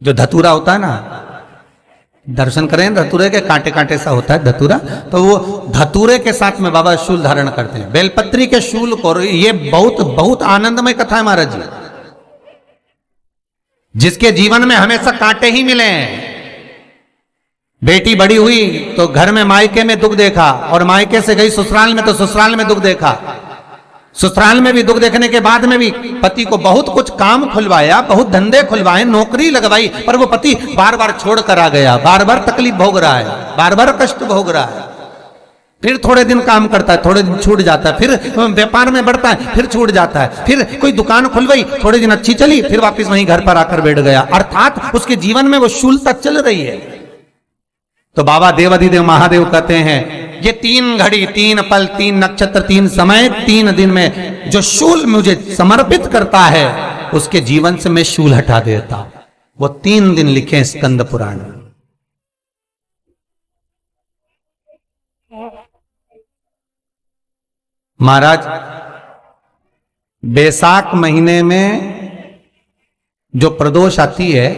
जो धतूरा होता है ना, दर्शन करें धतूरे के, कांटे कांटे सा होता है धतूरा, तो वो धतूरे के साथ में बाबा शूल धारण करते हैं, बेलपत्री के शूल को। ये बहुत बहुत आनंदमय कथा है महाराज जी। जिसके जीवन में हमेशा कांटे ही मिले हैं। बेटी बड़ी हुई तो घर में मायके में दुख देखा, और मायके से गई ससुराल में तो ससुराल में दुख देखा। ससुराल में भी दुख देखने के बाद में भी पति को बहुत कुछ काम खुलवाया, बहुत धंधे खुलवाए, नौकरी लगवाई, पर वो पति बार बार छोड़ कर आ गया, बार बार तकलीफ भोग रहा है, बार बार कष्ट भोग रहा है। फिर थोड़े दिन काम करता है, थोड़े दिन छूट जाता है, फिर व्यापार में बढ़ता है, फिर छूट जाता है, फिर कोई दुकान खुलवाई, थोड़े दिन अच्छी चली, फिर वापस वहीं घर पर आकर बैठ गया। अर्थात उसके जीवन में वो शूलता चल रही है। तो बाबा देवाधिदेव महादेव कहते हैं, ये 3 घड़ी 3 पल 3 नक्षत्र 3 समय 3 दिन में जो शूल मुझे समर्पित करता है, उसके जीवन से मैं शूल हटा देता। वो 3 दिन लिखे स्कंद पुराण। महाराज बैसाख महीने में जो प्रदोष आती है,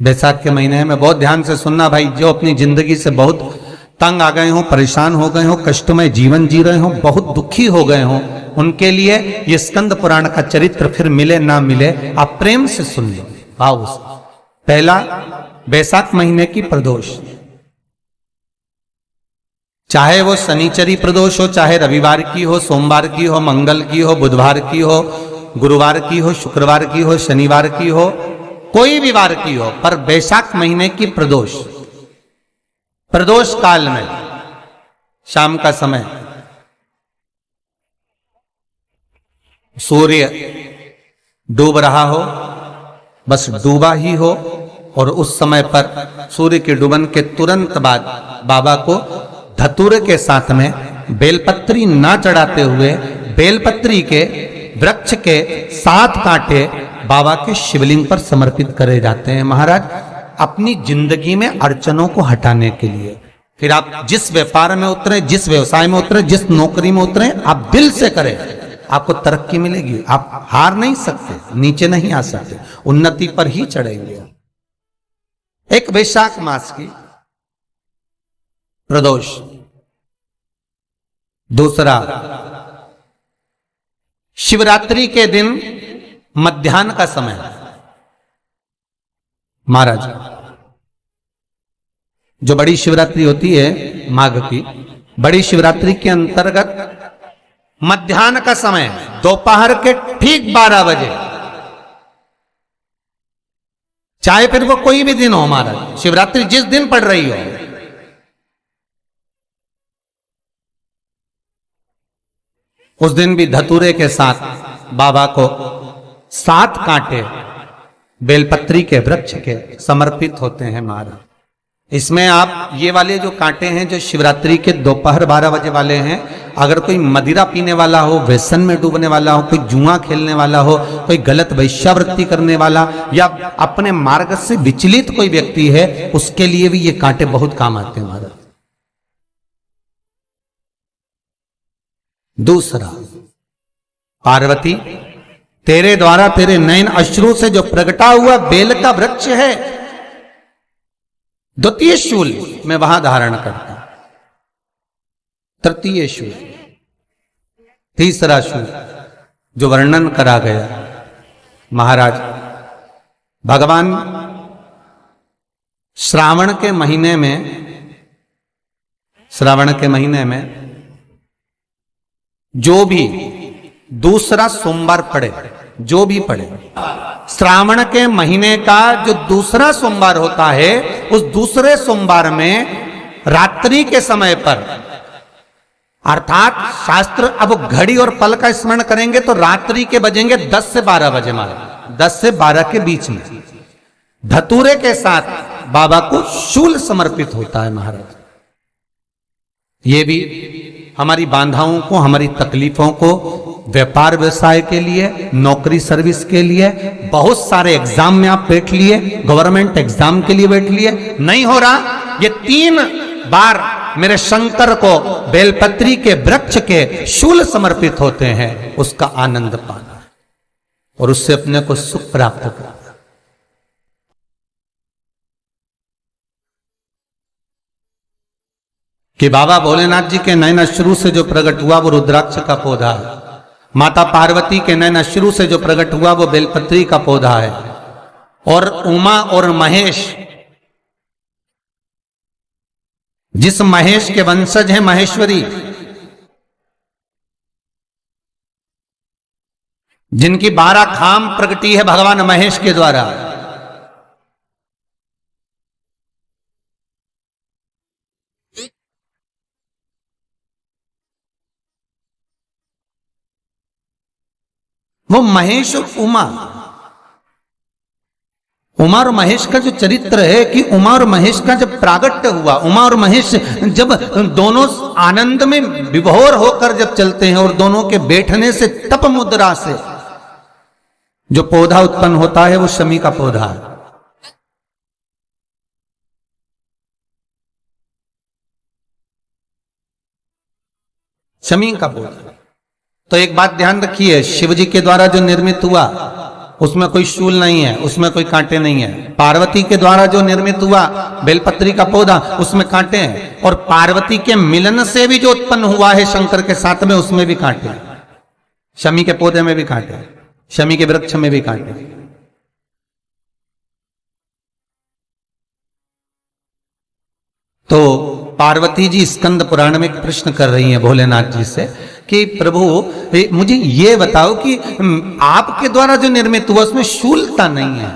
बैसाख के महीने में बहुत ध्यान से सुनना भाई, जो अपनी जिंदगी से बहुत तंग आ गए हो, परेशान हो गए हो, कष्टमय जीवन जी रहे हो, बहुत दुखी हो गए हो, उनके लिए ये स्कंद पुराण का चरित्र फिर मिले ना मिले, आप प्रेम से सुन लो भाव से। पहला, बैसाख महीने की प्रदोष, चाहे वो शनिचरी प्रदोष हो, चाहे रविवार की हो, सोमवार की हो, मंगल की हो, बुधवार की हो, गुरुवार की हो, शुक्रवार की हो, शनिवार की हो, कोई भी वार की हो, पर बैसाख महीने की प्रदोष, प्रदोष काल में शाम का समय सूर्य डूब रहा हो, बस डूबा ही हो, और उस समय पर सूर्य के डूबन के तुरंत बाद बाबा को धतूरे के साथ में बेलपत्री ना चढ़ाते हुए बेलपत्री के वृक्ष के 7 कांटे बाबा के शिवलिंग पर समर्पित करे जाते हैं महाराज, अपनी जिंदगी में अड़चनों को हटाने के लिए। फिर आप जिस व्यापार में उतरे, जिस व्यवसाय में उतरे, जिस नौकरी में उतरे, आप दिल से करें, आपको तरक्की मिलेगी। आप हार नहीं सकते, नीचे नहीं आ सकते, उन्नति पर ही चढ़ेंगे। एक वैशाख मास की प्रदोष। दूसरा, शिवरात्रि के दिन मध्याह्न का समय महाराज, जो बड़ी शिवरात्रि होती है माघ की, बड़ी शिवरात्रि के अंतर्गत मध्याह्न का समय, दोपहर के ठीक 12 बजे, चाहे फिर वो कोई भी दिन हो महाराज, शिवरात्रि जिस दिन पड़ रही हो, उस दिन भी धतूरे के साथ बाबा को 7 कांटे बेलपत्री के वृक्ष के समर्पित होते हैं महाराज। इसमें आप ये वाले जो कांटे हैं, जो शिवरात्रि के दोपहर 12 बजे वाले हैं, अगर कोई मदिरा पीने वाला हो, व्यसन में डूबने वाला हो, कोई जुआ खेलने वाला हो, कोई गलत वैश्यावृत्ति करने वाला, या अपने मार्ग से विचलित कोई व्यक्ति है, उसके लिए भी ये कांटे बहुत काम आते हैं महाराज। दूसरा, पार्वती तेरे द्वारा तेरे नयन अश्रु से जो प्रगटा हुआ बेल का वृक्ष है, द्वितीय शूल मैं वहां धारण करता, तृतीय शूल, तीसरा शूल जो वर्णन करा गया महाराज, भगवान श्रावण के महीने में जो भी दूसरा सोमवार पड़े, जो भी पड़े, श्रावण के महीने का जो दूसरा सोमवार होता है, उस दूसरे सोमवार में रात्रि के समय पर, अर्थात शास्त्र अब घड़ी और पल का स्मरण करेंगे तो रात्रि के बजेंगे 10 से 12 बजे महाराज, 10 से 12 के बीच में धतूरे के साथ बाबा को शूल समर्पित होता है महाराज। ये भी हमारी बाधाओं को, हमारी तकलीफों को, व्यापार व्यवसाय के लिए, नौकरी सर्विस के लिए, बहुत सारे एग्जाम में आप बैठ लिए, गवर्नमेंट एग्जाम के लिए बैठ लिए, नहीं हो रहा, ये 3 बार मेरे शंकर को बेलपत्री के वृक्ष के शूल समर्पित होते हैं, उसका आनंद पाना और उससे अपने को सुख प्राप्त करना। कि बाबा भोलेनाथ जी के नयन अश्रु से जो प्रकट हुआ वो रुद्राक्ष का पौधा है, माता पार्वती के नयन अश्रु से जो प्रकट हुआ वो बेलपत्री का पौधा है, और उमा और महेश, जिस महेश के वंशज हैं महेश्वरी, जिनकी 12 खाम प्रगटी है भगवान महेश के द्वारा, वो महेश और उमा और महेश का जो चरित्र है कि उमा और महेश का जब प्रागट्य हुआ, उमा और महेश जब दोनों आनंद में विभोर होकर जब चलते हैं और दोनों के बैठने से तप मुद्रा से जो पौधा उत्पन्न होता है वो शमी का पौधा है। शमी का पौधा। तो एक बात ध्यान रखिए, शिव जी के द्वारा जो निर्मित हुआ उसमें कोई शूल नहीं है, उसमें कोई कांटे नहीं है। पार्वती के द्वारा जो निर्मित हुआ बेलपत्री का पौधा, उसमें कांटे हैं, और पार्वती के मिलन से भी जो उत्पन्न हुआ है शंकर के साथ में, उसमें भी कांटे हैं। शमी के पौधे में भी कांटे, शमी के वृक्ष में भी कांटे। तो पार्वती जी स्कंद पुराण में एक प्रश्न कर रही हैं भोलेनाथ जी से कि प्रभु मुझे ये बताओ कि आपके द्वारा जो निर्मित हुआ उसमें शूलता नहीं है,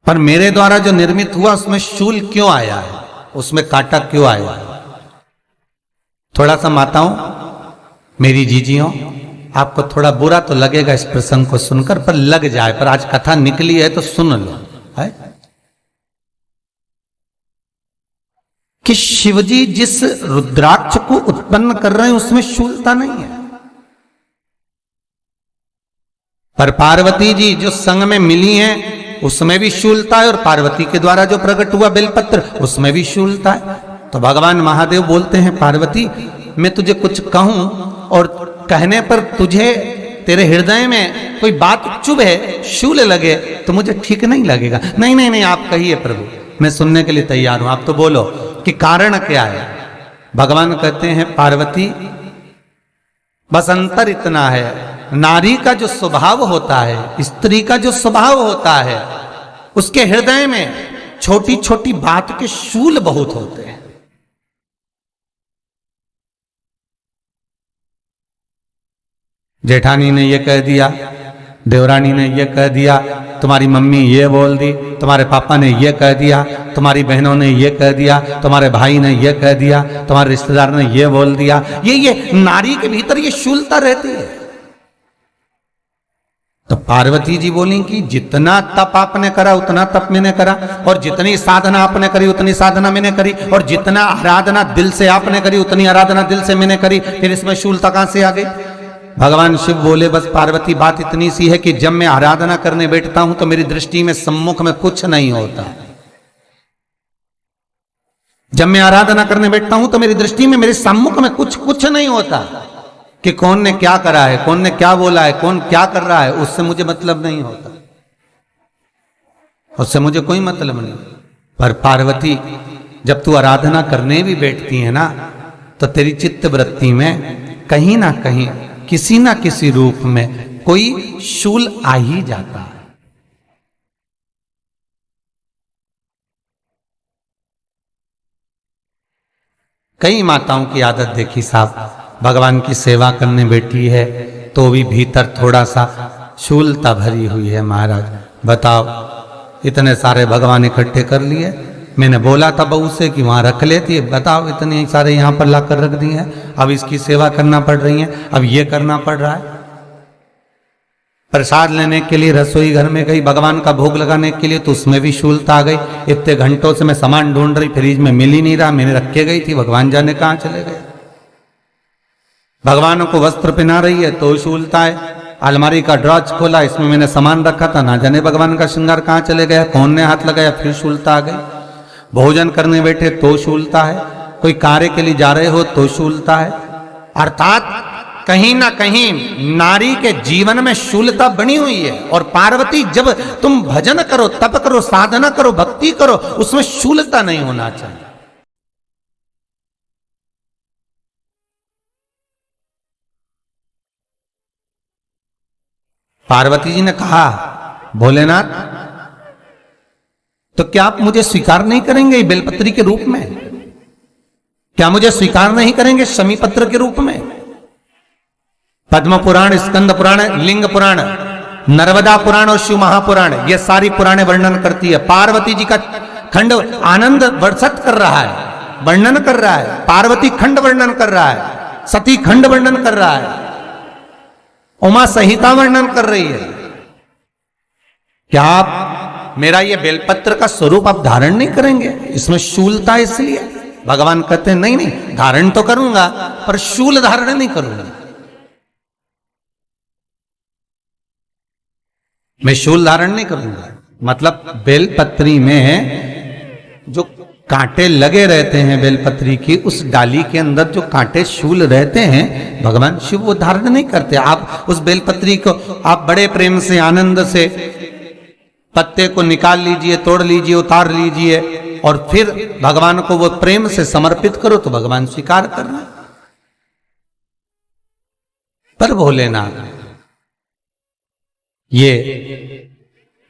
पर मेरे द्वारा जो निर्मित हुआ उसमें शूल क्यों आया है, उसमें कांटा क्यों आया है? थोड़ा सा माताओं, मेरी जीजियों, आपको थोड़ा बुरा तो लगेगा इस प्रसंग को सुनकर, पर लग जाए, पर आज कथा निकली है तो सुन लो, है कि शिवजी जिस रुद्राक्ष को उत्पन्न कर रहे हैं उसमें शूलता नहीं है, पर पार्वती जी जो संग में मिली हैं उसमें भी शूलता है, और पार्वती के द्वारा जो प्रकट हुआ बेलपत्र उसमें भी शूलता है। तो भगवान महादेव बोलते हैं पार्वती, मैं तुझे कुछ कहूं और कहने पर तुझे तेरे हृदय में कोई बात चुभे, शूल लगे तो मुझे ठीक नहीं लगेगा। नहीं नहीं नहीं, आप कहिए प्रभु, मैं सुनने के लिए तैयार हूं, आप तो बोलो कि कारण क्या है। भगवान कहते हैं पार्वती, बस अंतर इतना है, नारी का जो स्वभाव होता है, स्त्री का जो स्वभाव होता है, उसके हृदय में छोटी छोटी बात के शूल बहुत होते हैं। जेठानी ने ये कह दिया, देवरानी ने ये कह दिया, तुम्हारी मम्मी ये बोल दी, तुम्हारे पापा ने ये कह दिया, तुम्हारी बहनों ने ये कह दिया, तुम्हारे भाई ने ये कह दिया, तुम्हारे रिश्तेदार ने ये बोल दिया। ये नारी के भीतर ये शूलता रहती है। तो पार्वती जी बोली कि जितना तप आपने करा उतना तप मैंने करा, और जितनी साधना आपने करी उतनी साधना मैंने करी, और जितना आराधना दिल से आपने करी उतनी आराधना दिल से मैंने करी, फिर इसमें शूलता कहां से आ गई? भगवान शिव बोले, बस पार्वती बात इतनी सी है कि जब मैं आराधना करने बैठता हूं तो मेरी दृष्टि में सम्मुख में कुछ नहीं होता। जब मैं आराधना करने बैठता हूं तो मेरी दृष्टि में मेरे सम्मुख में कुछ नहीं होता कि कौन ने क्या करा है, कौन ने क्या बोला है, कौन क्या कर रहा है, उससे मुझे मतलब नहीं होता, उससे मुझे कोई मतलब नहीं। पर पार्वती, जब तू आराधना करने भी बैठती है ना, तो तेरी चित्त वृत्ति में कहीं ना कहीं किसी ना किसी रूप में कोई शूल आ ही जाता है। कई माताओं की आदत देखी साहब, भगवान की सेवा करने बैठी है तो भी भीतर थोड़ा सा शूलता भरी हुई है। महाराज बताओ, इतने सारे भगवान इकट्ठे कर लिए, मैंने बोला था बहू से कि वहां रख लेती है, बताओ इतने सारे यहां पर लाकर रख दिए हैं, अब इसकी सेवा करना पड़ रही है, अब ये करना पड़ रहा है। प्रसाद लेने के लिए रसोई घर में गई, भगवान का भोग लगाने के लिए, तो उसमें भी शूलता आ गई। इतने घंटों से मैं सामान ढूंढ रही, फ्रिज में मिल ही नहीं रहा, मैंने रख के गई थी, भगवान जाने कहां चले गए। भगवानों को वस्त्र पहना रही है तो शूलता है। अलमारी का ड्रॉज खोला, इसमें मैंने सामान रखा था, ना जाने भगवान का श्रृंगार कहां चले गया, कौन ने हाथ लगाया, फिर शूलता आ गई। भोजन करने बैठे तो शूलता है, कोई कार्य के लिए जा रहे हो तो शूलता है। अर्थात कहीं ना कहीं नारी के जीवन में शूलता बनी हुई है। और पार्वती, जब तुम भजन करो, तप करो, साधना करो, भक्ति करो, उसमें शूलता नहीं होना चाहिए। पार्वती जी ने कहा, भोलेनाथ, तो क्या आप मुझे स्वीकार नहीं करेंगे बेलपत्री के रूप में? क्या मुझे स्वीकार नहीं करेंगे शमीपत्र के रूप में? पद्म पुराण, स्कंद पुराण, लिंग पुराण, नर्मदा पुराण और शिव महापुराण, ये सारी पुराणे वर्णन करती है। पार्वती जी का खंड आनंद वर्षित कर रहा है, वर्णन कर रहा है। पार्वती खंड वर्णन कर रहा है, सती खंड वर्णन कर रहा है, उमा संहिता वर्णन कर रही है। क्या आप मेरा ये बेलपत्र का स्वरूप आप धारण नहीं करेंगे? इसमें शूलता इसलिए भगवान कहते हैं, नहीं नहीं, धारण तो करूंगा पर शूल धारण नहीं करूंगा। मैं शूल धारण नहीं करूंगा, मतलब बेलपत्री में जो कांटे लगे रहते हैं बेलपत्री की, उस डाली के अंदर जो कांटे शूल रहते हैं, भगवान शिव वो धारण नहीं करते। आप उस बेलपत्री को आप बड़े प्रेम से, आनंद से पत्ते को निकाल लीजिए, तोड़ लीजिए, उतार लीजिए और फिर भगवान को वो प्रेम से समर्पित करो तो भगवान स्वीकार करना। पर भोलेनाथ, ये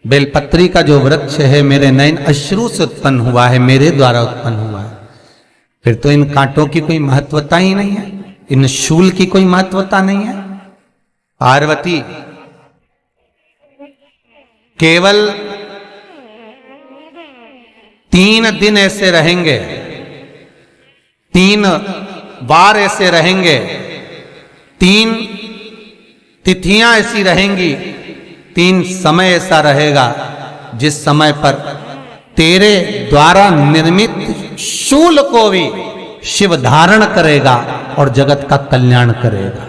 बेलपत्री का जो वृक्ष है मेरे नयन अश्रु से उत्पन्न हुआ है, मेरे द्वारा उत्पन्न हुआ है, फिर तो इन कांटों की कोई महत्वता ही नहीं है, इन शूल की कोई महत्वता नहीं है। पार्वती, केवल 3 दिन ऐसे रहेंगे, 3 बार ऐसे रहेंगे, 3 तिथियां ऐसी रहेंगी, 3 समय ऐसा रहेगा जिस समय पर तेरे द्वारा निर्मित शूल को भी शिव धारण करेगा और जगत का कल्याण करेगा।